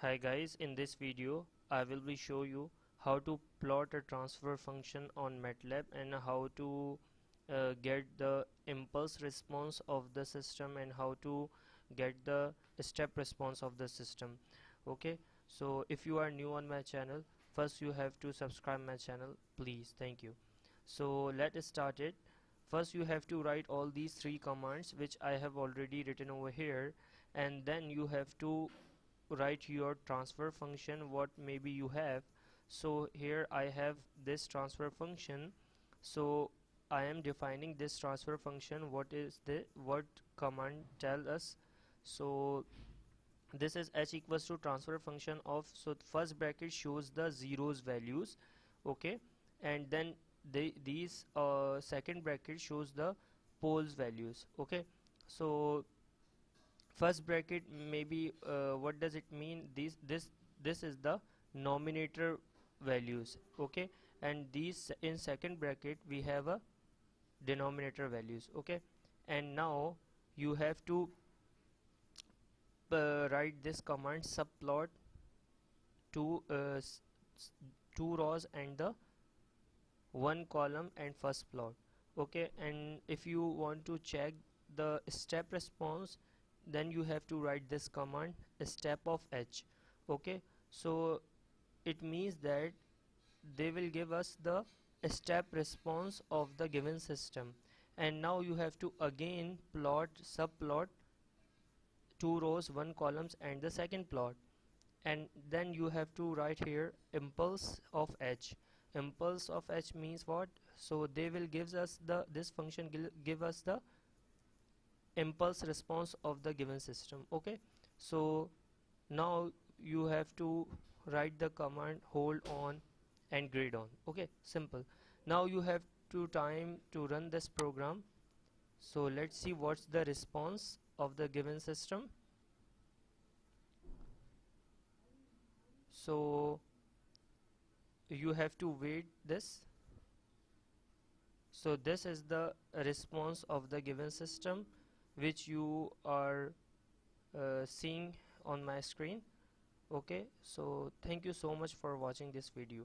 Hi guys, in this video I will be show you how to plot a transfer function on Matlab and how to get the impulse response of the system and how to get the step response of the system. Okay, so if you are new on my channel, first you have to subscribe my channel, please. Thank you. So let's start it. First you have to write all these three commands which I have already written over here, and then you have to write your transfer function what maybe you have. So here I have this transfer function, so I am defining this transfer function. What command tell us? So this is h equals to transfer function of, so first bracket shows the zeros values, okay, and then these second bracket shows the poles values, okay. So first bracket maybe what does it mean, this is the nominator values, okay, and these in second bracket we have a denominator values, okay. And now you have to write this command subplot two two rows and the one column and first plot, okay. And if you want to check the step response, then you have to write this command step of h, okay. So it means that they will give us the step response of the given system. And now you have to again plot subplot two rows one columns and the second plot, and then you have to write here impulse of h. Impulse of h means what? So they will gives us the, this function give us the impulse response of the given system, okay. So now you have to write the command hold on and grid on, okay, simple. Now you have to time to run this program. So let's see what's the response of the given system. So you have to wait this. So this is the response of the given system which you are seeing on my screen, okay. So thank you so much for watching this video.